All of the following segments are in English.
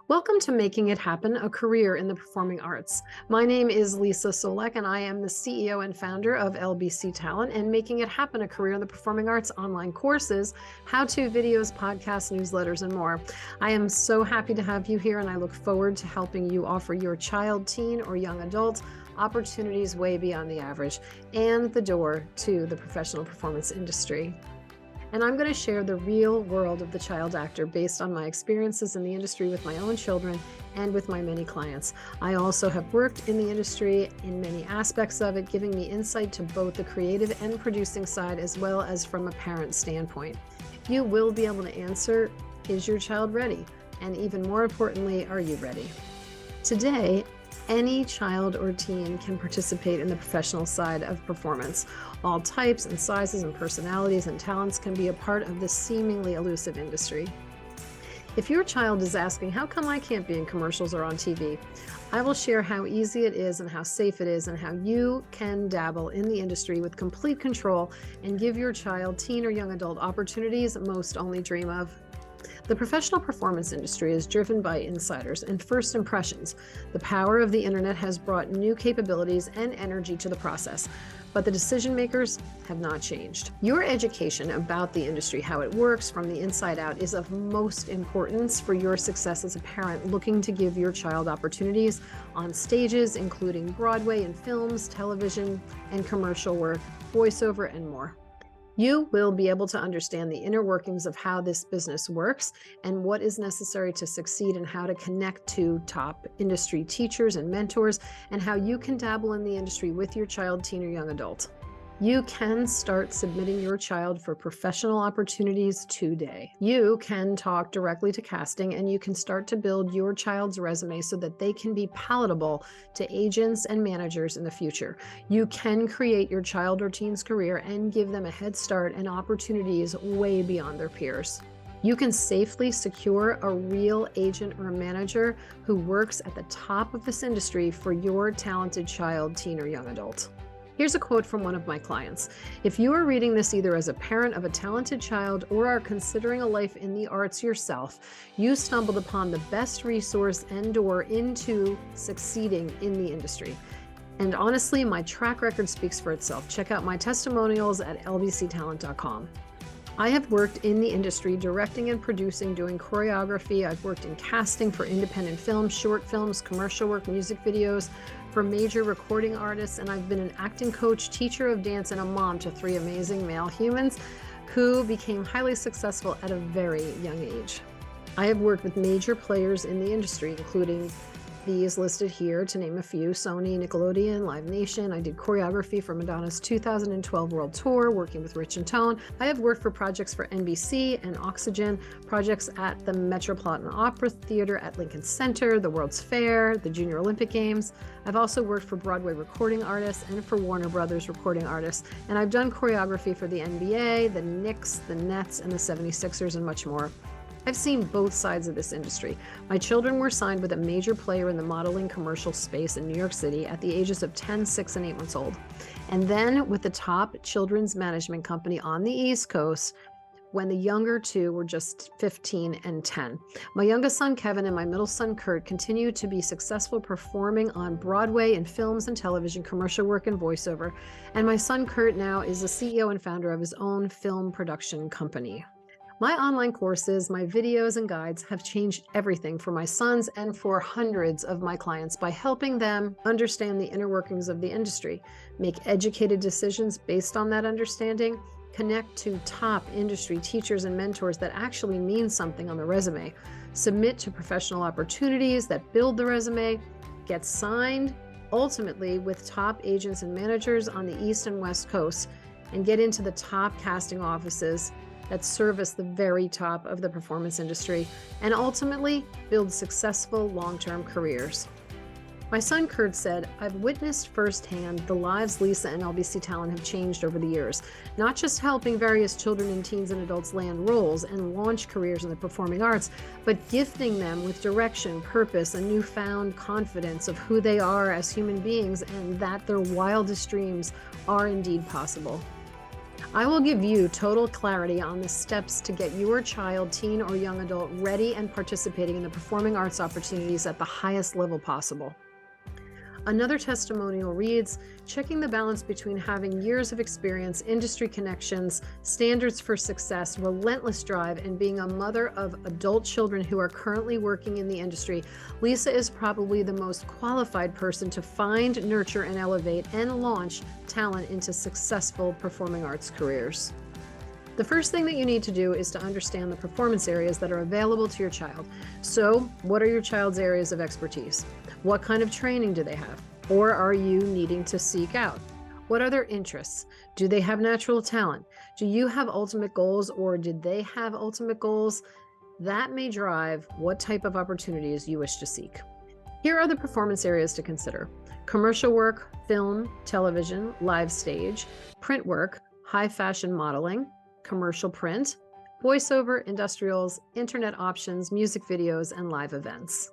Welcome to Making It Happen, a career in the performing arts. My name is Lisa Solek, and I am the CEO and founder of LBC Talent and Making It Happen, a career in the performing arts online courses, how-to videos, podcasts, newsletters, and more. I am so happy to have you here, and I look forward to helping you offer your child, teen, or young adult opportunities way beyond the average and the door to the professional performance industry. And I'm going to share the real world of the child actor based on my experiences in the industry with my own children and with my many clients. I also have worked in the industry in many aspects of it, giving me insight to both the creative and producing side, as well as from a parent standpoint. You will be able to answer, is your child ready? And even more importantly, are you ready? Today, any child or teen can participate in the professional side of performance. All types and sizes and personalities and talents can be a part of this seemingly elusive industry. If your child is asking, how come I can't be in commercials or on TV? I will share how easy it is and how safe it is and how you can dabble in the industry with complete control and give your child, teen, or young adult opportunities most only dream of. The professional performance industry is driven by insiders and first impressions. The power of the internet has brought new capabilities and energy to the process, but the decision makers have not changed. Your education about the industry, how it works from the inside out, is of most importance for your success as a parent looking to give your child opportunities on stages, including Broadway and films, television, and commercial work, voiceover, and more. You will be able to understand the inner workings of how this business works and what is necessary to succeed and how to connect to top industry teachers and mentors and how you can dabble in the industry with your child, teen, or young adult. You can start submitting your child for professional opportunities today. You can talk directly to casting and you can start to build your child's resume so that they can be palatable to agents and managers in the future. You can create your child or teen's career and give them a head start and opportunities way beyond their peers. You can safely secure a real agent or manager who works at the top of this industry for your talented child, teen, or young adult. Here's a quote from one of my clients. If you are reading this either as a parent of a talented child or are considering a life in the arts yourself, you stumbled upon the best resource and door into succeeding in the industry. And honestly, my track record speaks for itself. Check out my testimonials at lbctalent.com. I have worked in the industry directing and producing, doing choreography. I've worked in casting for independent films, short films, commercial work, music videos for major recording artists, and I've been an acting coach, teacher of dance, and a mom to 3 amazing male humans who became highly successful at a very young age. I have worked with major players in the industry, including these listed here, to name a few: Sony, Nickelodeon, Live Nation. I did choreography for Madonna's 2012 World Tour, working with Rich and Tone. I have worked for projects for NBC and Oxygen, projects at the Metropolitan Opera Theater at Lincoln Center, the World's Fair, the Junior Olympic Games. I've also worked for Broadway recording artists and for Warner Brothers recording artists. And I've done choreography for the NBA, the Knicks, the Nets, and the 76ers, and much more. I've seen both sides of this industry. My children were signed with a major player in the modeling commercial space in New York City at the ages of 10, 6, and 8 months old. And then with the top children's management company on the East Coast when the younger two were just 15 and 10. My youngest son, Kevin, and my middle son, Kurt, continue to be successful performing on Broadway in films and television, commercial work, and voiceover. And my son, Kurt, now is the CEO and founder of his own film production company. My online courses, my videos and guides have changed everything for my sons and for hundreds of my clients by helping them understand the inner workings of the industry, make educated decisions based on that understanding, connect to top industry teachers and mentors that actually mean something on the resume, submit to professional opportunities that build the resume, get signed ultimately with top agents and managers on the East and West Coast, and get into the top casting offices that service the very top of the performance industry, and ultimately build successful long-term careers. My son Kurt said, I've witnessed firsthand the lives Lisa and LBC Talent have changed over the years, not just helping various children and teens and adults land roles and launch careers in the performing arts, but gifting them with direction, purpose, a newfound confidence of who they are as human beings and that their wildest dreams are indeed possible. I will give you total clarity on the steps to get your child, teen, or young adult ready and participating in the performing arts opportunities at the highest level possible. Another testimonial reads, checking the balance between having years of experience, industry connections, standards for success, relentless drive, and being a mother of adult children who are currently working in the industry, Lisa is probably the most qualified person to find, nurture, and elevate and launch talent into successful performing arts careers. The first thing that you need to do is to understand the performance areas that are available to your child. So, what are your child's areas of expertise? What kind of training do they have? Or are you needing to seek out? What are their interests? Do they have natural talent? Do you have ultimate goals, or did they have ultimate goals? That may drive what type of opportunities you wish to seek. Here are the performance areas to consider: commercial work, film, television, live stage, print work, high fashion modeling, commercial print, voiceover, industrials, internet options, music videos, and live events.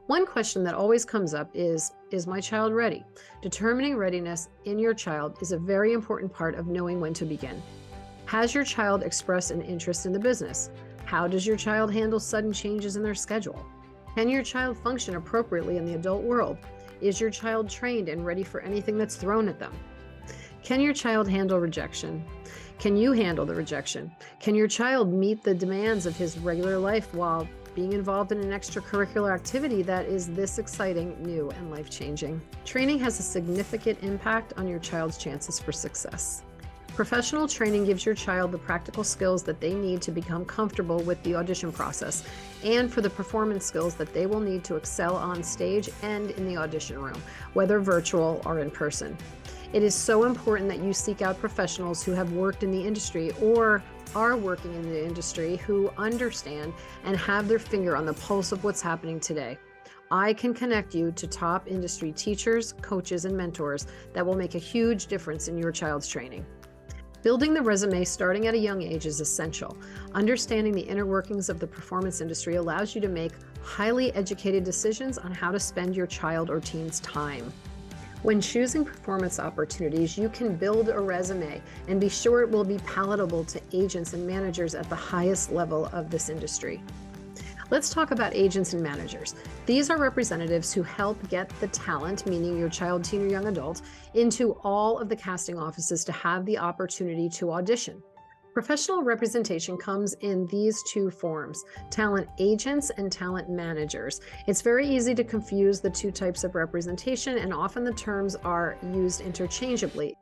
One question that always comes up is my child ready? Determining readiness in your child is a very important part of knowing when to begin. Has your child expressed an interest in the business? How does your child handle sudden changes in their schedule? Can your child function appropriately in the adult world? Is your child trained and ready for anything that's thrown at them? Can your child handle rejection? Can you handle the rejection? Can your child meet the demands of his regular life while being involved in an extracurricular activity that is this exciting, new, and life-changing? Training has a significant impact on your child's chances for success. Professional training gives your child the practical skills that they need to become comfortable with the audition process and for the performance skills that they will need to excel on stage and in the audition room, whether virtual or in person. It is so important that you seek out professionals who have worked in the industry or are working in the industry who understand and have their finger on the pulse of what's happening today. I can connect you to top industry teachers, coaches, and mentors that will make a huge difference in your child's training. Building the resume starting at a young age is essential. Understanding the inner workings of the performance industry allows you to make highly educated decisions on how to spend your child or teen's time. When choosing performance opportunities, you can build a resume and be sure it will be palatable to agents and managers at the highest level of this industry. Let's talk about agents and managers. These are representatives who help get the talent, meaning your child, teen, or young adult, into all of the casting offices to have the opportunity to audition. Professional representation comes in these two forms: talent agents and talent managers. It's very easy to confuse the two types of representation, and often the terms are used interchangeably.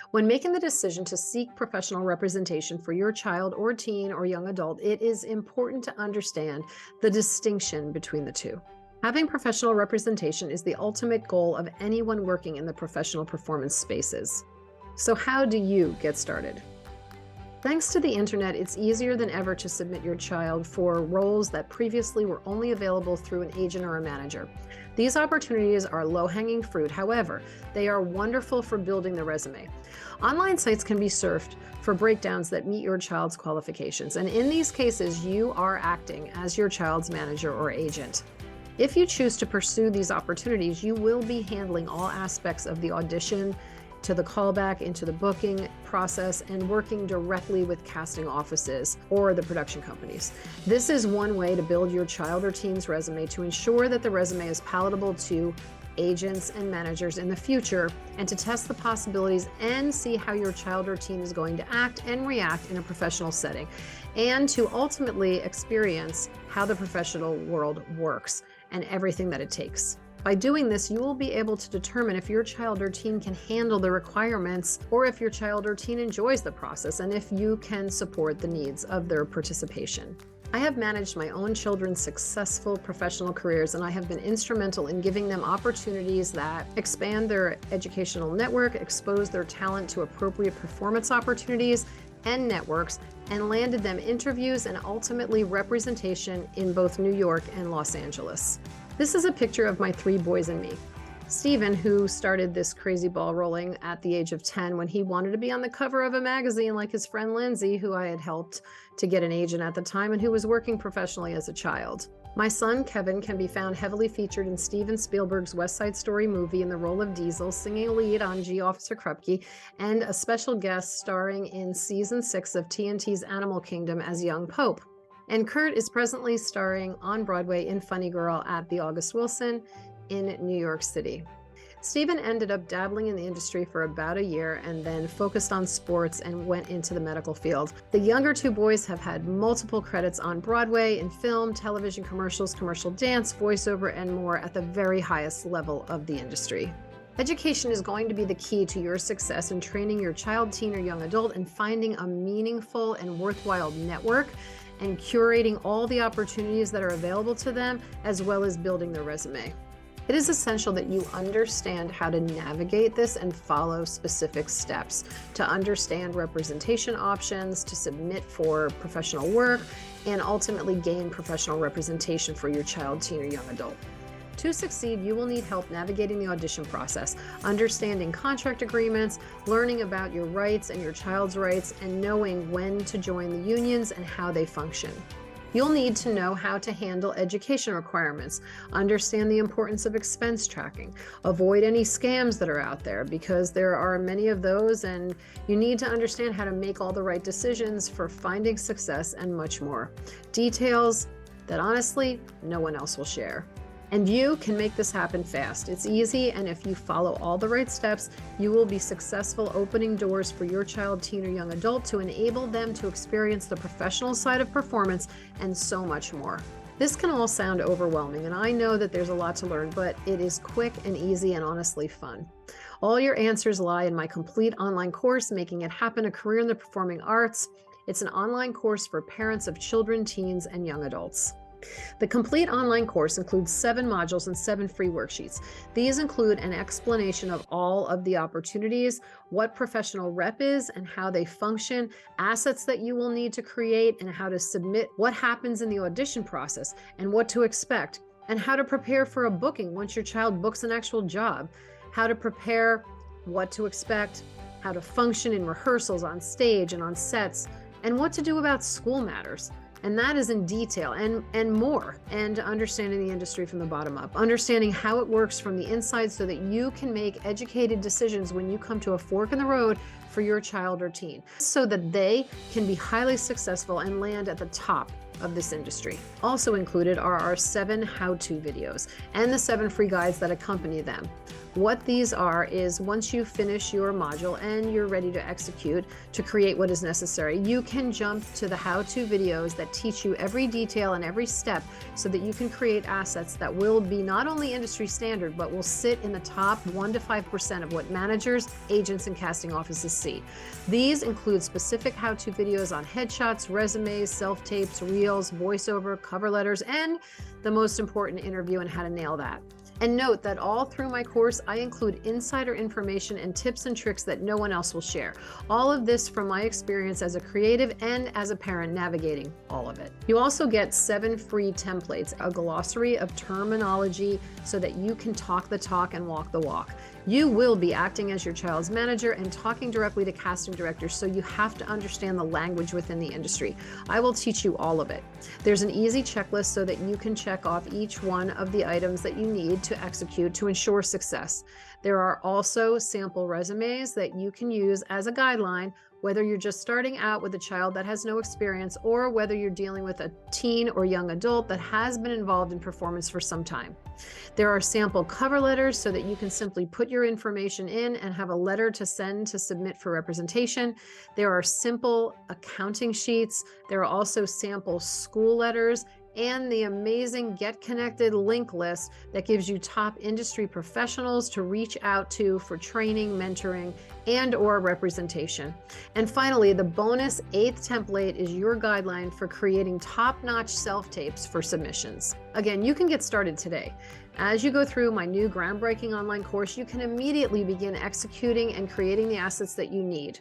When making the decision to seek professional representation for your child or teen or young adult, it is important to understand the distinction between the two. Having professional representation is the ultimate goal of anyone working in the professional performance spaces. So how do you get started? Thanks to the internet, it's easier than ever to submit your child for roles that previously were only available through an agent or a manager. These opportunities are low-hanging fruit. However, they are wonderful for building the resume. Online sites can be surfed for breakdowns that meet your child's qualifications, and in these cases, you are acting as your child's manager or agent. If you choose to pursue these opportunities, you will be handling all aspects of the audition, to the callback, into the booking process, and working directly with casting offices or the production companies. This is one way to build your child or teen's resume to ensure that the resume is palatable to agents and managers in the future, and to test the possibilities and see how your child or teen is going to act and react in a professional setting, and to ultimately experience how the professional world works and everything that it takes. By doing this, you will be able to determine if your child or teen can handle the requirements, or if your child or teen enjoys the process, and if you can support the needs of their participation. I have managed my own children's successful professional careers, and I have been instrumental in giving them opportunities that expand their educational network, expose their talent to appropriate performance opportunities and networks, and landed them interviews and ultimately representation in both New York and Los Angeles. This is a picture of my 3 boys and me. Stephen, who started this crazy ball rolling at the age of 10 when he wanted to be on the cover of a magazine like his friend Lindsay, who I had helped to get an agent at the time and who was working professionally as a child. My son, Kevin, can be found heavily featured in Steven Spielberg's West Side Story movie in the role of Diesel, singing a lead on G. Officer Krupke, and a special guest starring in season 6 of TNT's Animal Kingdom as Young Pope. And Kurt is presently starring on Broadway in Funny Girl at the August Wilson in New York City. Stephen ended up dabbling in the industry for about a year and then focused on sports and went into the medical field. The younger two boys have had multiple credits on Broadway in film, television commercials, commercial dance, voiceover, and more at the very highest level of the industry. Education is going to be the key to your success in training your child, teen, or young adult and finding a meaningful and worthwhile network and curating all the opportunities that are available to them, as well as building their resume. It is essential that you understand how to navigate this and follow specific steps to understand representation options, to submit for professional work, and ultimately gain professional representation for your child, teen, or young adult. To succeed, you will need help navigating the audition process, understanding contract agreements, learning about your rights and your child's rights, and knowing when to join the unions and how they function. You'll need to know how to handle education requirements, understand the importance of expense tracking, avoid any scams that are out there because there are many of those, and you need to understand how to make all the right decisions for finding success and much more. Details that honestly, no one else will share. And you can make this happen fast. It's easy, and if you follow all the right steps, you will be successful opening doors for your child, teen, or young adult to enable them to experience the professional side of performance and so much more. This can all sound overwhelming, and I know that there's a lot to learn, but it is quick and easy and honestly fun. All your answers lie in my complete online course, Making It Happen, a Career in the Performing Arts. It's an online course for parents of children, teens, and young adults. The complete online course includes 7 modules and 7 free worksheets. These include an explanation of all of the opportunities, what professional rep is and how they function, assets that you will need to create and how to submit, what happens in the audition process and what to expect, and how to prepare for a booking once your child books an actual job, how to prepare, what to expect, how to function in rehearsals, on stage and on sets, and what to do about school matters. And that is in detail and more, and understanding the industry from the bottom up, understanding how it works from the inside so that you can make educated decisions when you come to a fork in the road for your child or teen, so that they can be highly successful and land at the top of this industry. Also included are our 7 how-to videos and the 7 free guides that accompany them. What these are is once you finish your module and you're ready to execute to create what is necessary, you can jump to the how-to videos that teach you every detail and every step so that you can create assets that will be not only industry standard, but will sit in the top 1 to 5% of what managers, agents, and casting offices see. These include specific how-to videos on headshots, resumes, self-tapes, reels, voiceover, cover letters, and the most important, interview and how to nail that. And note that all through my course, I include insider information and tips and tricks that no one else will share. All of this from my experience as a creative and as a parent navigating all of it. You also get 7 free templates, a glossary of terminology so that you can talk the talk and walk the walk. You will be acting as your child's manager and talking directly to casting directors, so you have to understand the language within the industry. I will teach you all of it. There's an easy checklist so that you can check off each one of the items that you need to execute to ensure success. There are also sample resumes that you can use as a guideline, whether you're just starting out with a child that has no experience or whether you're dealing with a teen or young adult that has been involved in performance for some time. There are sample cover letters so that you can simply put your information in and have a letter to send to submit for representation. There are simple accounting sheets. There are also sample school letters and the amazing Get Connected link list that gives you top industry professionals to reach out to for training, mentoring, and or representation. And finally, the bonus 8th template is your guideline for creating top-notch self-tapes for submissions. Again, you can get started today. As you go through my new groundbreaking online course, you can immediately begin executing and creating the assets that you need.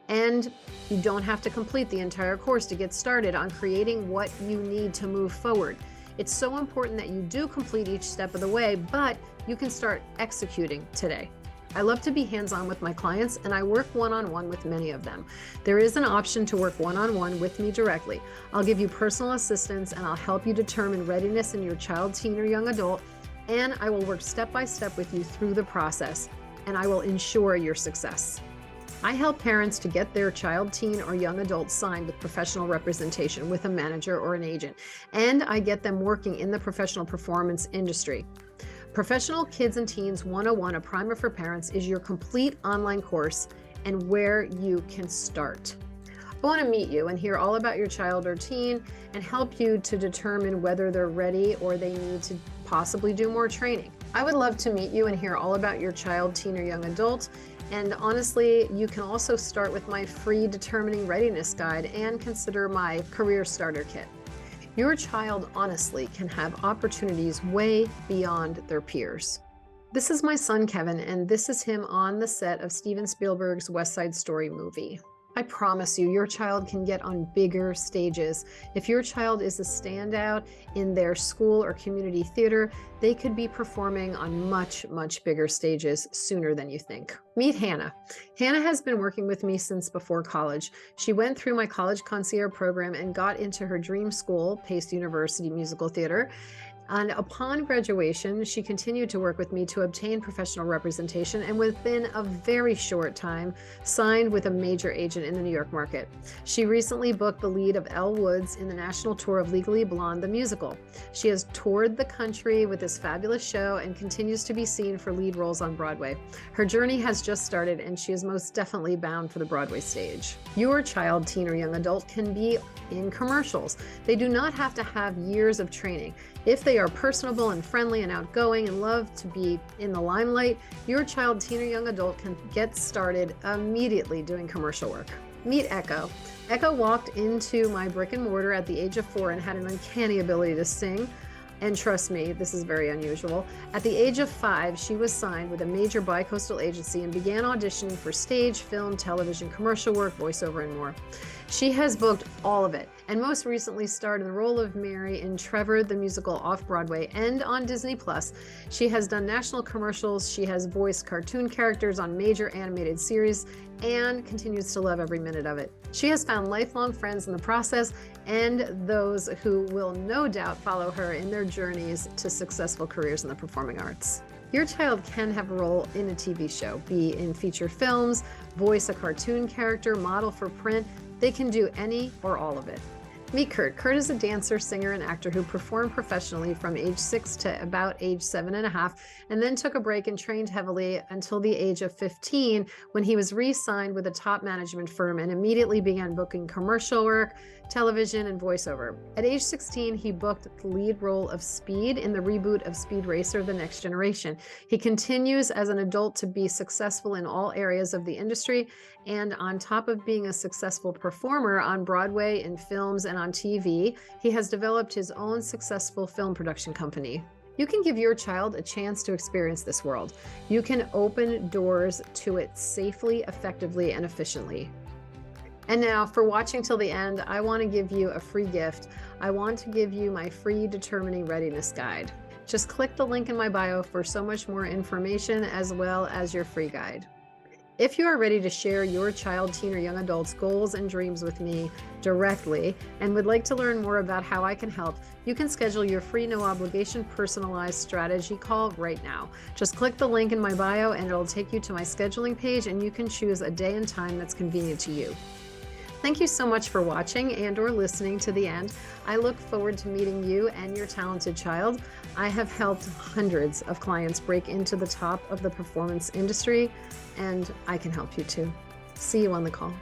And you don't have to complete the entire course to get started on creating what you need to move forward. It's so important that you do complete each step of the way, but you can start executing today. I love to be hands-on with my clients, and I work one-on-one with many of them. There is an option to work one-on-one with me directly. I'll give you personal assistance, and I'll help you determine readiness in your child, teen, or young adult, and I will work step by step with you through the process, and I will ensure your success. I help parents to get their child, teen, or young adult signed with professional representation with a manager or an agent, and I get them working in the professional performance industry. Professional Kids and Teens 101, A Primer for Parents, is your complete online course and where you can start. I want to meet you and hear all about your child or teen and help you to determine whether they're ready or they need to possibly do more training. I would love to meet you and hear all about your child, teen, or young adult. And honestly, you can also start with my free Determining Readiness Guide and consider my Career Starter Kit. Your child honestly can have opportunities way beyond their peers. This is my son, Kevin, and this is him on the set of Steven Spielberg's West Side Story movie. I promise you, your child can get on bigger stages. If your child is a standout in their school or community theater, they could be performing on much, much bigger stages sooner than you think. Meet Hannah. Hannah has been working with me since before college. She went through my college concierge program and got into her dream school, Pace University Musical Theater. And upon graduation, she continued to work with me to obtain professional representation, and within a very short time, signed with a major agent in the New York market. She recently booked the lead of Elle Woods in the national tour of Legally Blonde, the musical. She has toured the country with this fabulous show and continues to be seen for lead roles on Broadway. Her journey has just started, and she is most definitely bound for the Broadway stage. Your child, teen, or young adult can be in commercials. They do not have to have years of training. If they are personable and friendly and outgoing and love to be in the limelight, your child, teen, or young adult can get started immediately doing commercial work. Meet Echo. Echo walked into my brick and mortar at the age of 4 and had an uncanny ability to sing. And trust me, this is very unusual. At the age of 5, she was signed with a major bi-coastal agency and began auditioning for stage, film, television, commercial work, voiceover, and more. She has booked all of it, and most recently starred in the role of Mary in Trevor the Musical off-Broadway and on Disney+. She has done national commercials, she has voiced cartoon characters on major animated series, and continues to love every minute of it. She has found lifelong friends in the process, and those who will no doubt follow her in their journeys to successful careers in the performing arts. Your child can have a role in a TV show, be in feature films, voice a cartoon character, model for print. They can do any or all of it. Meet Kurt. Kurt is a dancer, singer, and actor who performed professionally from age 6 to about age 7.5, and then took a break and trained heavily until the age of 15 when he was re-signed with a top management firm and immediately began booking commercial work, television, and voiceover. At age 16, he booked the lead role of Speed in the reboot of Speed Racer: The Next Generation. He continues as an adult to be successful in all areas of the industry, and on top of being a successful performer on Broadway, in films, and on TV, he has developed his own successful film production company. You can give your child a chance to experience this world. You can open doors to it safely, effectively, and efficiently. And now, for watching till the end, I want to give you a free gift. I want to give you my free Determining Readiness Guide. Just click the link in my bio for so much more information, as well as your free guide. If you are ready to share your child, teen, or young adult's goals and dreams with me directly and would like to learn more about how I can help, you can schedule your free, no obligation, personalized strategy call right now. Just click the link in my bio and it'll take you to my scheduling page, and you can choose a day and time that's convenient to you. Thank you so much for watching and or listening to the end. I look forward to meeting you and your talented child. I have helped hundreds of clients break into the top of the performance industry, and I can help you too. See you on the call.